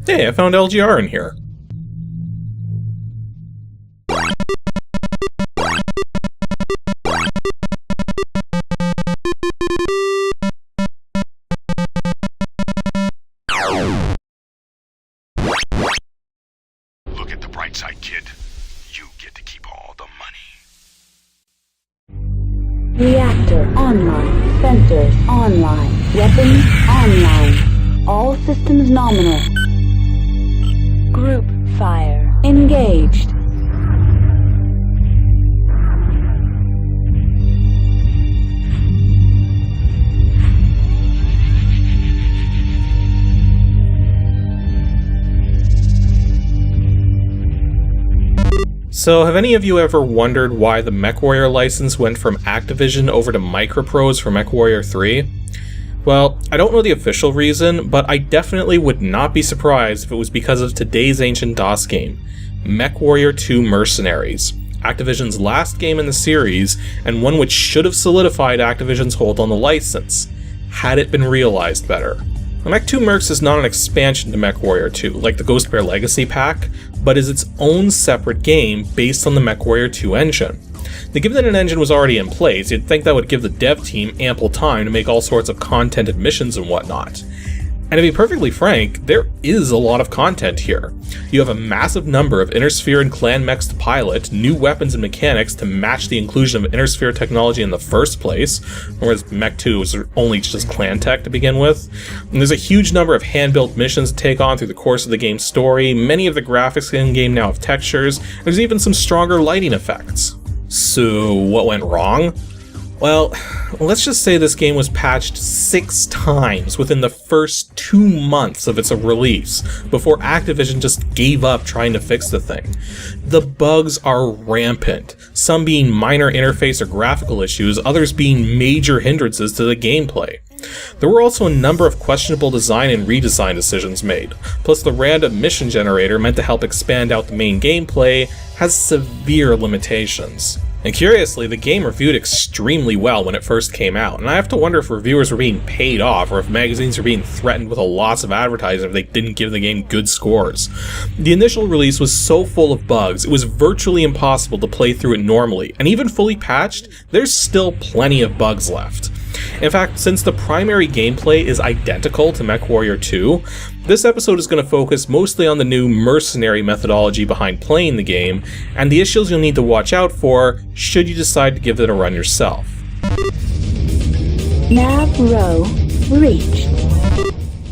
Hey, I found LGR in here. Look at the bright side, kid. You get to keep all the money. Reactor online. Sensors online. Weapons online. All systems nominal. Group fire engaged. So, have any of you ever wondered why the MechWarrior license went from Activision over to Microprose for MechWarrior 3? Well, I don't know the official reason, but I definitely would not be surprised if it was because of today's ancient DOS game, MechWarrior 2 Mercenaries, Activision's last game in the series, and one which should have solidified Activision's hold on the license, had it been realized better. Mech 2 Mercs is not an expansion to MechWarrior 2, like the Ghost Bear Legacy pack, but is its own separate game based on the MechWarrior 2 engine. Now, given that an engine was already in place, you'd think that would give the dev team ample time to make all sorts of content and missions and whatnot. And to be perfectly frank, there is a lot of content here. You have a massive number of Inner Sphere and Clan mechs to pilot, new weapons and mechanics to match the inclusion of Inner Sphere technology in the first place, whereas Mech 2 was only just Clan tech to begin with. And there's a huge number of hand-built missions to take on through the course of the game's story, many of the graphics in-game now have textures, and there's even some stronger lighting effects. So, what went wrong? Well, let's just say this game was patched 6 times within the first 2 months of its release, before Activision just gave up trying to fix the thing. The bugs are rampant, some being minor interface or graphical issues, others being major hindrances to the gameplay. There were also a number of questionable design and redesign decisions made, plus the random mission generator meant to help expand out the main gameplay has severe limitations. And curiously, the game reviewed extremely well when it first came out, and I have to wonder if reviewers were being paid off or if magazines were being threatened with a loss of advertising if they didn't give the game good scores. The initial release was so full of bugs, it was virtually impossible to play through it normally, and even fully patched, there's still plenty of bugs left. In fact, since the primary gameplay is identical to MechWarrior 2, this episode is going to focus mostly on the new mercenary methodology behind playing the game, and the issues you'll need to watch out for should you decide to give it a run yourself. Nav row reached.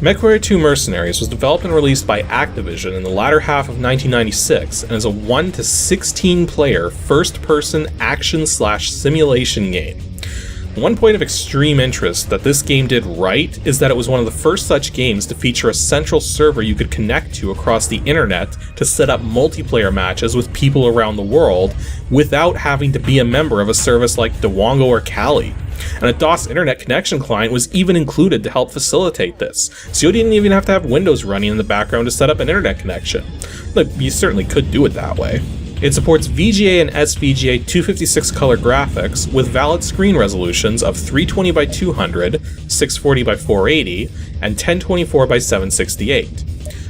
MechWarrior 2 Mercenaries was developed and released by Activision in the latter half of 1996 and is a 1 to 16 player first-person action/simulation game. One point of extreme interest that this game did right is that it was one of the first such games to feature a central server you could connect to across the internet to set up multiplayer matches with people around the world without having to be a member of a service like Dwango or Kali. And a DOS internet connection client was even included to help facilitate this, so you didn't even have to have Windows running in the background to set up an internet connection. But you certainly could do it that way. It supports VGA and SVGA 256 color graphics with valid screen resolutions of 320 by 200, 640 by 480, and 1024 by 768.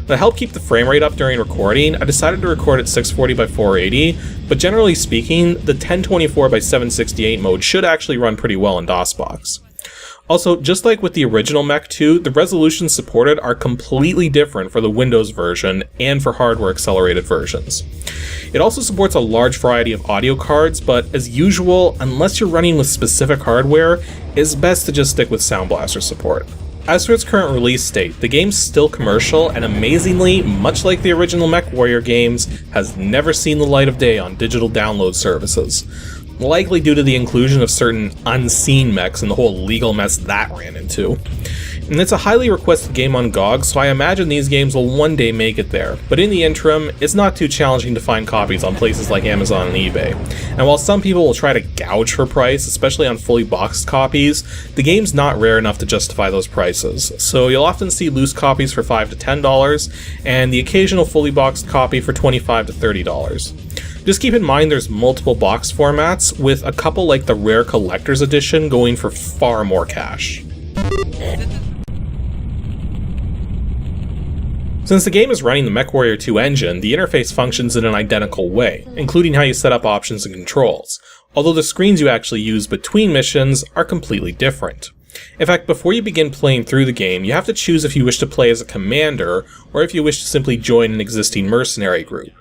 To help keep the frame rate up during recording, I decided to record at 640 by 480, but generally speaking, the 1024 by 768 mode should actually run pretty well in DOSBox. Also, just like with the original Mech 2, the resolutions supported are completely different for the Windows version and for hardware accelerated versions. It also supports a large variety of audio cards, but as usual, unless you're running with specific hardware, it's best to just stick with Sound Blaster support. As for its current release state, the game's still commercial and amazingly, much like the original MechWarrior games, has never seen the light of day on digital download services. Likely due to the inclusion of certain unseen mechs and the whole legal mess that ran into. And it's a highly requested game on GOG, so I imagine these games will one day make it there, but in the interim, it's not too challenging to find copies on places like Amazon and eBay. And while some people will try to gouge for price, especially on fully boxed copies, the game's not rare enough to justify those prices, so you'll often see loose copies for $5 to $10, and the occasional fully boxed copy for $25 to $30. Just keep in mind there's multiple box formats, with a couple like the Rare Collector's Edition going for far more cash. Since the game is running the MechWarrior 2 engine, the interface functions in an identical way, including how you set up options and controls, although the screens you actually use between missions are completely different. In fact, before you begin playing through the game, you have to choose if you wish to play as a commander, or if you wish to simply join an existing mercenary group.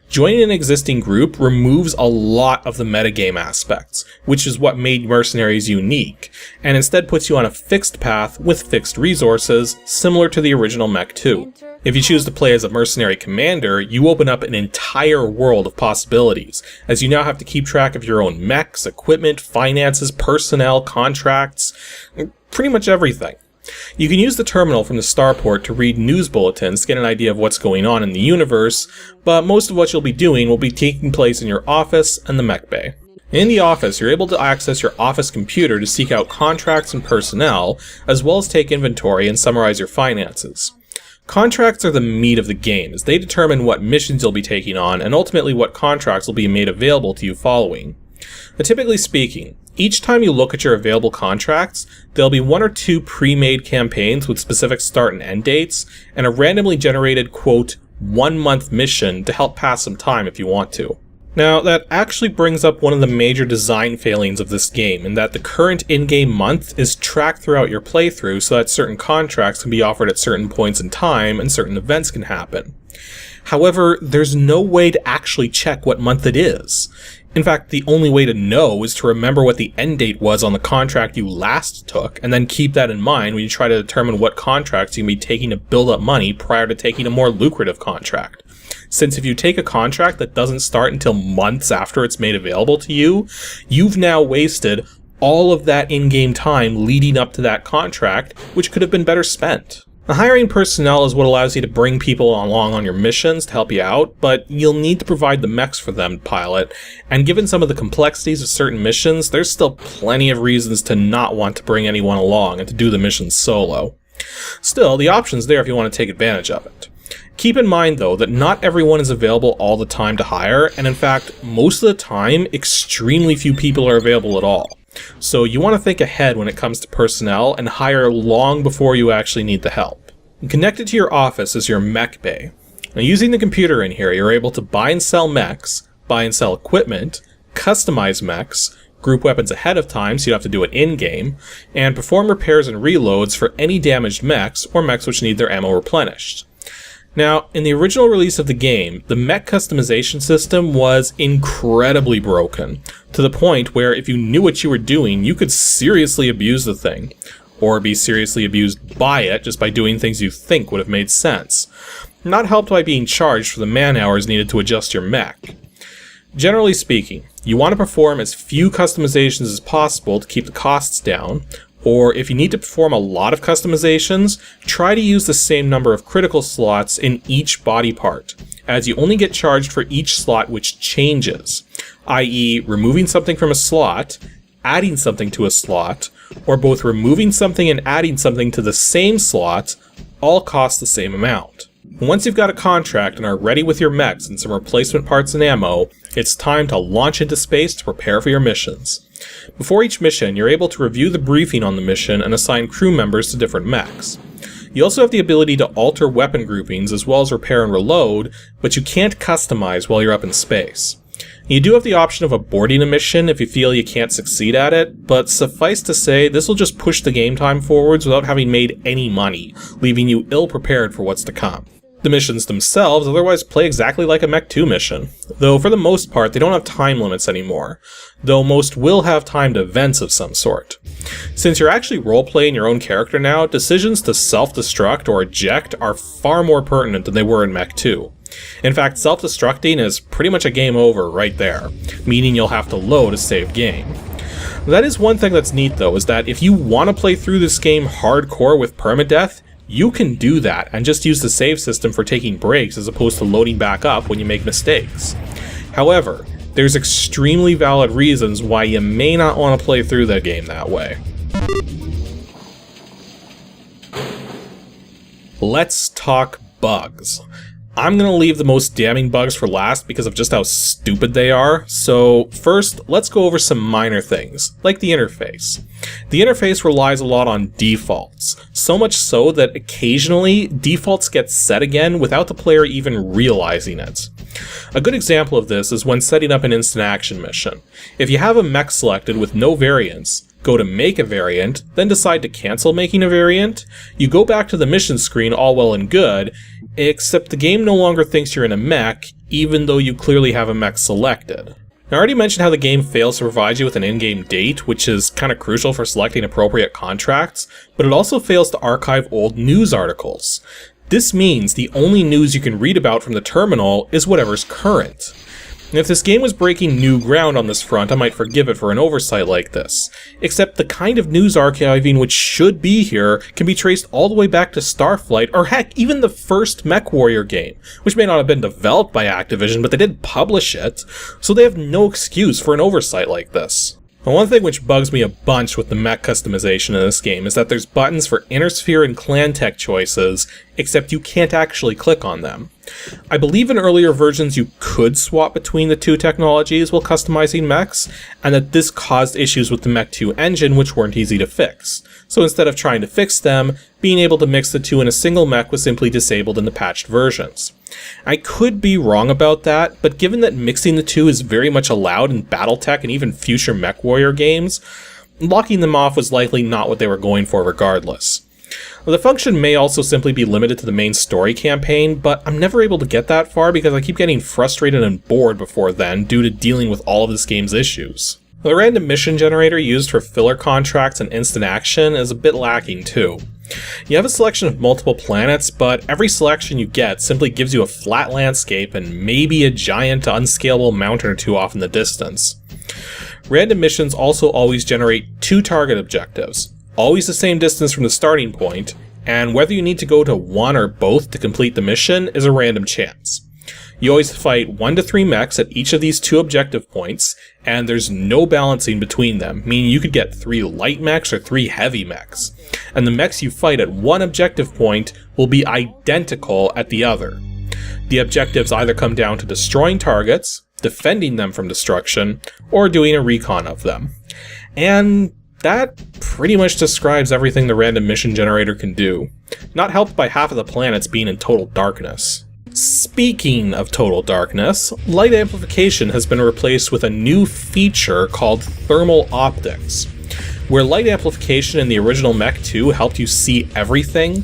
Joining an existing group removes a lot of the metagame aspects, which is what made Mercenaries unique, and instead puts you on a fixed path with fixed resources, similar to the original Mech 2. If you choose to play as a mercenary commander, you open up an entire world of possibilities, as you now have to keep track of your own mechs, equipment, finances, personnel, contracts, pretty much everything. You can use the terminal from the starport to read news bulletins to get an idea of what's going on in the universe, but most of what you'll be doing will be taking place in your office and the mech bay. In the office, you're able to access your office computer to seek out contracts and personnel, as well as take inventory and summarize your finances. Contracts are the meat of the game, as they determine what missions you'll be taking on and ultimately what contracts will be made available to you following. But typically speaking, each time you look at your available contracts, there'll be 1 or 2 pre-made campaigns with specific start and end dates, and a randomly generated, quote, 1-month mission to help pass some time if you want to. Now, that actually brings up one of the major design failings of this game, in that the current in-game month is tracked throughout your playthrough so that certain contracts can be offered at certain points in time and certain events can happen. However, there's no way to actually check what month it is. In fact, the only way to know is to remember what the end date was on the contract you last took, and then keep that in mind when you try to determine what contracts you can be taking to build up money prior to taking a more lucrative contract. Since if you take a contract that doesn't start until months after it's made available to you, you've now wasted all of that in-game time leading up to that contract, which could have been better spent. The hiring personnel is what allows you to bring people along on your missions to help you out, but you'll need to provide the mechs for them to pilot, and given some of the complexities of certain missions, there's still plenty of reasons to not want to bring anyone along and to do the missions solo. Still, the option's there if you want to take advantage of it. Keep in mind, though, that not everyone is available all the time to hire, and in fact, most of the time, extremely few people are available at all. So you want to think ahead when it comes to personnel and hire long before you actually need the help. Connected to your office is your mech bay. Now, using the computer in here, you're able to buy and sell mechs, buy and sell equipment, customize mechs, group weapons ahead of time so you don't have to do it in-game, and perform repairs and reloads for any damaged mechs or mechs which need their ammo replenished. Now, in the original release of the game, the Mech Customization system was incredibly broken, to the point where if you knew what you were doing, you could seriously abuse the thing, or be seriously abused by it just by doing things you think would have made sense, not helped by being charged for the man-hours needed to adjust your mech. Generally speaking, you want to perform as few customizations as possible to keep the costs down, or if you need to perform a lot of customizations, try to use the same number of critical slots in each body part, as you only get charged for each slot which changes, i.e. removing something from a slot, adding something to a slot, or both removing something and adding something to the same slot all cost the same amount. Once you've got a contract and are ready with your mechs and some replacement parts and ammo, it's time to launch into space to prepare for your missions. Before each mission, you're able to review the briefing on the mission and assign crew members to different mechs. You also have the ability to alter weapon groupings as well as repair and reload, but you can't customize while you're up in space. You do have the option of aborting a mission if you feel you can't succeed at it, but suffice to say, this will just push the game time forwards without having made any money, leaving you ill-prepared for what's to come. The missions themselves otherwise play exactly like a Mech 2 mission, though for the most part they don't have time limits anymore, though most will have timed events of some sort. Since you're actually role-playing your own character now, decisions to self-destruct or eject are far more pertinent than they were in Mech 2. In fact, self-destructing is pretty much a game over right there, meaning you'll have to load a saved game. That is one thing that's neat though, is that if you want to play through this game hardcore with permadeath, you can do that and just use the save system for taking breaks as opposed to loading back up when you make mistakes. However, there's extremely valid reasons why you may not want to play through the game that way. Let's talk bugs. I'm going to leave the most damning bugs for last because of just how stupid they are. So first, let's go over some minor things, like the interface. The interface relies a lot on defaults, so much so that occasionally defaults get set again without the player even realizing it. A good example of this is when setting up an instant action mission. If you have a mech selected with no variants, go to make a variant, then decide to cancel making a variant, you go back to the mission screen all well and good, except the game no longer thinks you're in a mech, even though you clearly have a mech selected. Now, I already mentioned how the game fails to provide you with an in-game date, which is kind of crucial for selecting appropriate contracts, but it also fails to archive old news articles. This means the only news you can read about from the terminal is whatever's current. And if this game was breaking new ground on this front, I might forgive it for an oversight like this. Except the kind of news archiving which should be here can be traced all the way back to Starflight, or heck, even the first MechWarrior game, which may not have been developed by Activision, but they did publish it, so they have no excuse for an oversight like this. Now, one thing which bugs me a bunch with the mech customization in this game is that there's buttons for inner sphere and clan tech choices, except you can't actually click on them. I believe in earlier versions you could swap between the two technologies while customizing mechs, and that this caused issues with the Mech 2 engine which weren't easy to fix. So instead of trying to fix them, being able to mix the two in a single mech was simply disabled in the patched versions. I could be wrong about that, but given that mixing the two is very much allowed in Battletech and even future MechWarrior games, locking them off was likely not what they were going for regardless. The function may also simply be limited to the main story campaign, but I'm never able to get that far because I keep getting frustrated and bored before then due to dealing with all of this game's issues. The random mission generator used for filler contracts and instant action is a bit lacking too. You have a selection of multiple planets, but every selection you get simply gives you a flat landscape and maybe a giant unscalable mountain or two off in the distance. Random missions also always generate 2 target objectives, always the same distance from the starting point, and whether you need to go to one or both to complete the mission is a random chance. You always fight 1 to 3 mechs at each of these 2 objective points, and there's no balancing between them, meaning you could get 3 light mechs or 3 heavy mechs, and the mechs you fight at one objective point will be identical at the other. The objectives either come down to destroying targets, defending them from destruction, or doing a recon of them. And that pretty much describes everything the random mission generator can do, not helped by half of the planets being in total darkness. Speaking of total darkness, light amplification has been replaced with a new feature called thermal optics. Where light amplification in the original Mech 2 helped you see everything,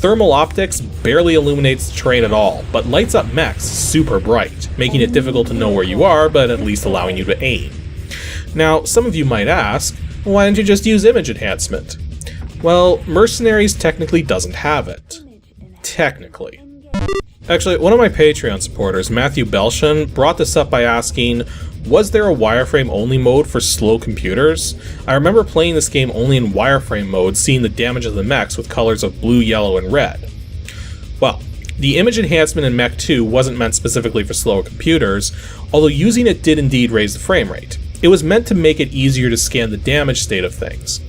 thermal optics barely illuminates the terrain at all, but lights up mechs super bright, making it difficult to know where you are, but at least allowing you to aim. Now, some of you might ask, why don't you just use image enhancement? Well, Mercenaries technically doesn't have it. Technically. Actually, one of my Patreon supporters, Matthew Belshin, brought this up by asking, was there a wireframe only mode for slow computers? I remember playing this game only in wireframe mode, seeing the damage of the mechs with colors of blue, yellow, and red. Well, the image enhancement in Mech 2 wasn't meant specifically for slower computers, although using it did indeed raise the frame rate. It was meant to make it easier to scan the damage state of things.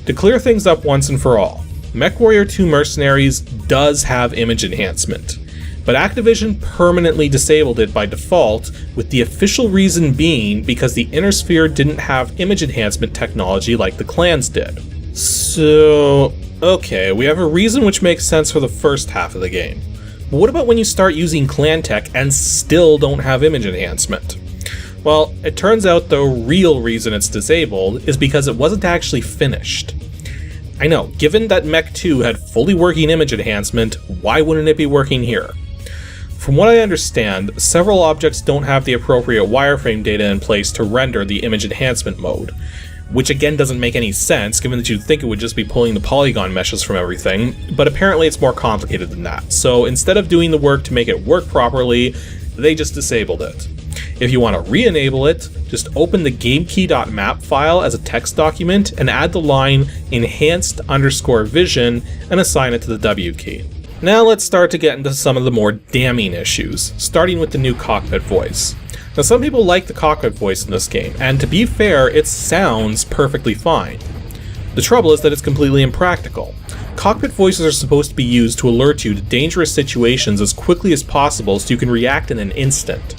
To clear things up once and for all, MechWarrior 2 Mercenaries does have image enhancement, but Activision permanently disabled it by default, with the official reason being because the inner sphere didn't have image enhancement technology like the clans did. So, okay, we have a reason which makes sense for the first half of the game. But what about when you start using clan tech and still don't have image enhancement? Well, it turns out the real reason it's disabled is because it wasn't actually finished. I know, given that Mech 2 had fully working image enhancement, why wouldn't it be working here? From what I understand, several objects don't have the appropriate wireframe data in place to render the image enhancement mode, which again doesn't make any sense given that you'd think it would just be pulling the polygon meshes from everything, but apparently it's more complicated than that, so instead of doing the work to make it work properly, they just disabled it. If you want to re-enable it, just open the gamekey.map file as a text document and add the line enhanced_vision and assign it to the W key. Now let's start to get into some of the more damning issues, starting with the new Cockpit Voice. Now some people like the Cockpit Voice in this game, and to be fair, it sounds perfectly fine. The trouble is that it's completely impractical. Cockpit voices are supposed to be used to alert you to dangerous situations as quickly as possible so you can react in an instant.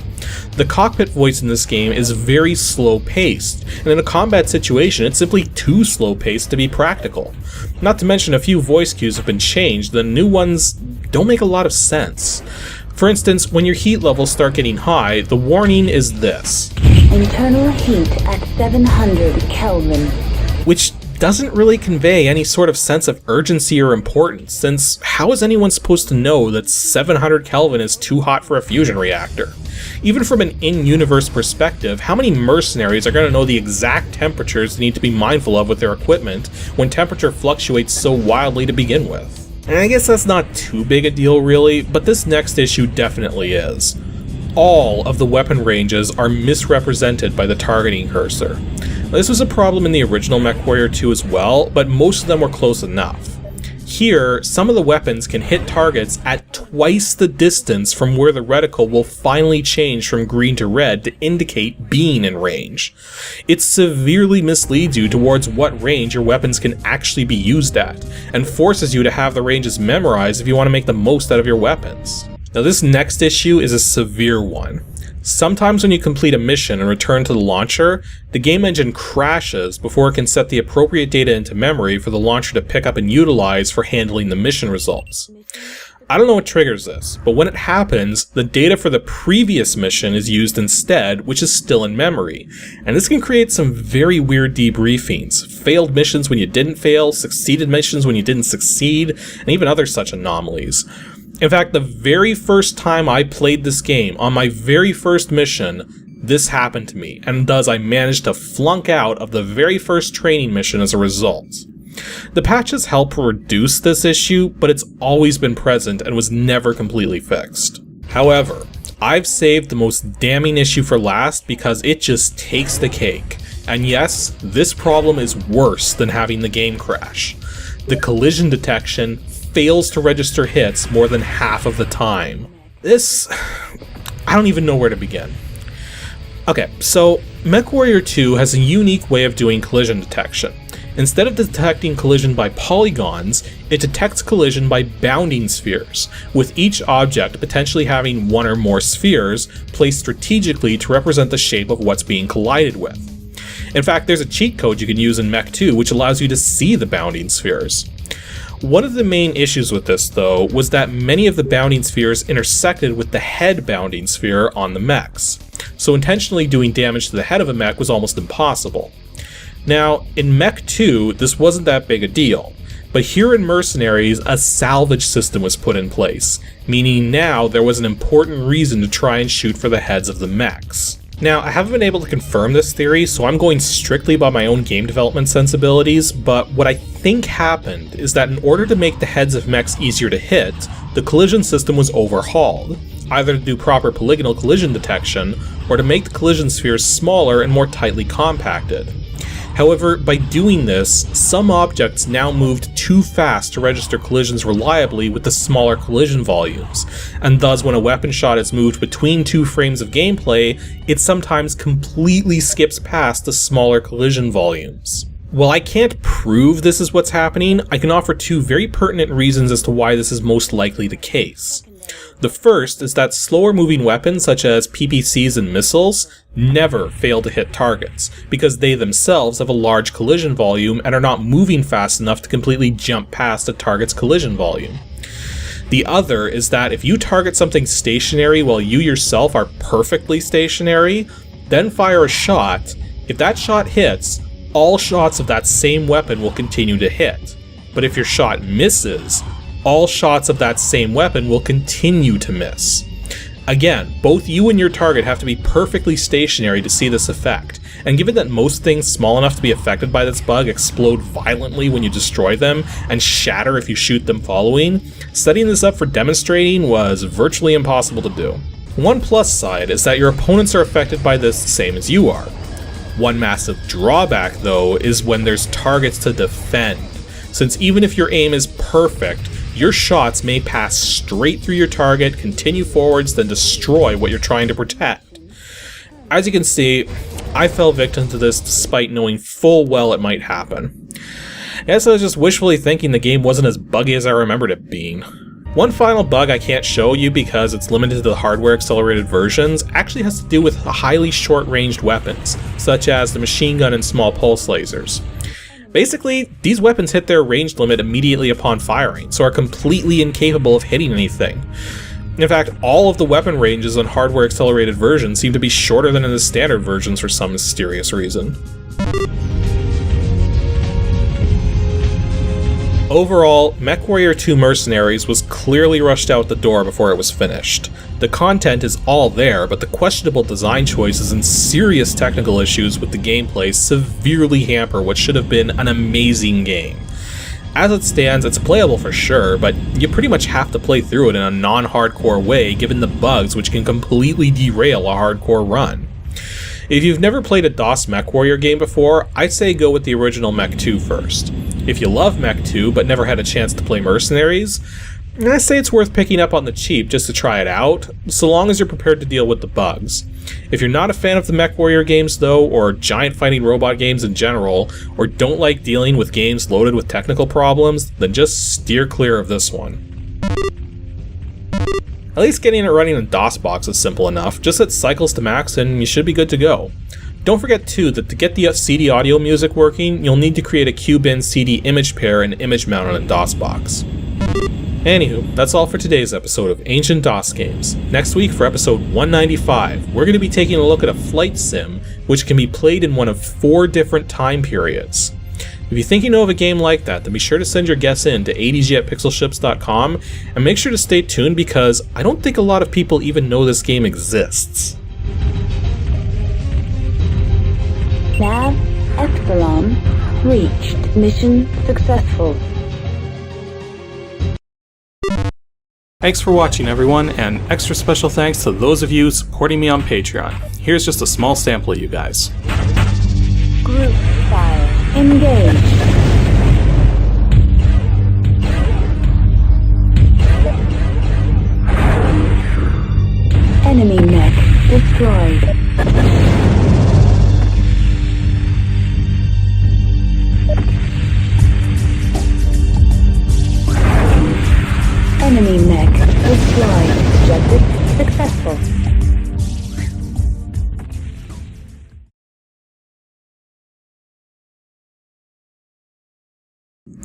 The cockpit voice in this game is very slow-paced, and in a combat situation it's simply too slow-paced to be practical. Not to mention a few voice cues have been changed, the new ones don't make a lot of sense. For instance, when your heat levels start getting high, the warning is this. Internal heat at 700 Kelvin. Which doesn't really convey any sort of sense of urgency or importance, since how is anyone supposed to know that 700 Kelvin is too hot for a fusion reactor? Even from an in-universe perspective, how many mercenaries are going to know the exact temperatures they need to be mindful of with their equipment when temperature fluctuates so wildly to begin with? And I guess that's not too big a deal really, but this next issue definitely is. All of the weapon ranges are misrepresented by the targeting cursor. Now, this was a problem in the original MechWarrior 2 as well, but most of them were close enough. Here, some of the weapons can hit targets at twice the distance from where the reticle will finally change from green to red to indicate being in range. It severely misleads you towards what range your weapons can actually be used at, and forces you to have the ranges memorized if you want to make the most out of your weapons. Now this next issue is a severe one. Sometimes when you complete a mission and return to the launcher, the game engine crashes before it can set the appropriate data into memory for the launcher to pick up and utilize for handling the mission results. I don't know what triggers this, but when it happens, the data for the previous mission is used instead, which is still in memory. And this can create some very weird debriefings, failed missions when you didn't fail, succeeded missions when you didn't succeed, and even other such anomalies. In fact, the very first time I played this game, on my very first mission, this happened to me, and thus I managed to flunk out of the very first training mission as a result. The patches help reduce this issue, but it's always been present and was never completely fixed. However, I've saved the most damning issue for last because it just takes the cake. And yes, this problem is worse than having the game crash. The collision detection fails to register hits more than half of the time. I don't even know where to begin. Okay, so MechWarrior 2 has a unique way of doing collision detection. Instead of detecting collision by polygons, it detects collision by bounding spheres, with each object potentially having one or more spheres placed strategically to represent the shape of what's being collided with. In fact, there's a cheat code you can use in Mech 2 which allows you to see the bounding spheres. One of the main issues with this, though, was that many of the bounding spheres intersected with the head bounding sphere on the mechs, so intentionally doing damage to the head of a mech was almost impossible. Now, in Mech 2, this wasn't that big a deal, but here in Mercenaries, a salvage system was put in place, meaning now there was an important reason to try and shoot for the heads of the mechs. Now, I haven't been able to confirm this theory, so I'm going strictly by my own game development sensibilities, but what I think happened is that in order to make the heads of mechs easier to hit, the collision system was overhauled, either to do proper polygonal collision detection, or to make the collision spheres smaller and more tightly compacted. However, by doing this, some objects now moved too fast to register collisions reliably with the smaller collision volumes, and thus when a weapon shot is moved between two frames of gameplay, it sometimes completely skips past the smaller collision volumes. While I can't prove this is what's happening, I can offer two very pertinent reasons as to why this is most likely the case. The first is that slower moving weapons such as PPCs and missiles never fail to hit targets, because they themselves have a large collision volume and are not moving fast enough to completely jump past a target's collision volume. The other is that if you target something stationary while you yourself are perfectly stationary, then fire a shot, if that shot hits, all shots of that same weapon will continue to hit. But if your shot misses, all shots of that same weapon will continue to miss. Again, both you and your target have to be perfectly stationary to see this effect, and given that most things small enough to be affected by this bug explode violently when you destroy them, and shatter if you shoot them following, setting this up for demonstrating was virtually impossible to do. One plus side is that your opponents are affected by this the same as you are. One massive drawback, though, is when there's targets to defend, since even if your aim is perfect, your shots may pass straight through your target, continue forwards, then destroy what you're trying to protect. As you can see, I fell victim to this despite knowing full well it might happen. guess I was just wishfully thinking the game wasn't as buggy as I remembered it being. One final bug I can't show you because it's limited to the hardware accelerated versions actually has to do with highly short-ranged weapons, such as the machine gun and small pulse lasers. Basically, these weapons hit their range limit immediately upon firing, so are completely incapable of hitting anything. In fact, all of the weapon ranges on hardware accelerated versions seem to be shorter than in the standard versions for some mysterious reason. Overall, MechWarrior 2 Mercenaries was clearly rushed out the door before it was finished. The content is all there, but the questionable design choices and serious technical issues with the gameplay severely hamper what should have been an amazing game. As it stands, it's playable for sure, but you pretty much have to play through it in a non-hardcore way given the bugs which can completely derail a hardcore run. If you've never played a DOS MechWarrior game before, I'd say go with the original Mech 2 first. If you love Mech 2 but never had a chance to play Mercenaries, I say it's worth picking up on the cheap just to try it out, so long as you're prepared to deal with the bugs. If you're not a fan of the MechWarrior games though, or giant fighting robot games in general, or don't like dealing with games loaded with technical problems, then just steer clear of this one. At least getting it running in DOSBox is simple enough, just set cycles to max and you should be good to go. Don't forget too that to get the CD audio music working, you'll need to create a QBin CD image pair and image mount on a DOSBox. Anywho, that's all for today's episode of Ancient DOS Games. Next week for episode 195, we're going to be taking a look at a flight sim, which can be played in one of 4 different time periods. If you think you know of a game like that, then be sure to send your guess in to adg@pixelships.com, and make sure to stay tuned because I don't think a lot of people even know this game exists. Nav Epsilon reached. Mission successful. Thanks for watching everyone, and extra special thanks to those of you supporting me on Patreon. Here's just a small sample of you guys. Group fire. Engage. Enemy mech destroyed. Enemy mech destroyed. Objective successful.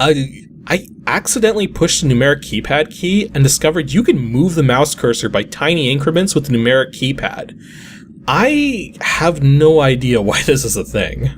I accidentally pushed the numeric keypad key and discovered you can move the mouse cursor by tiny increments with the numeric keypad. I have no idea why this is a thing.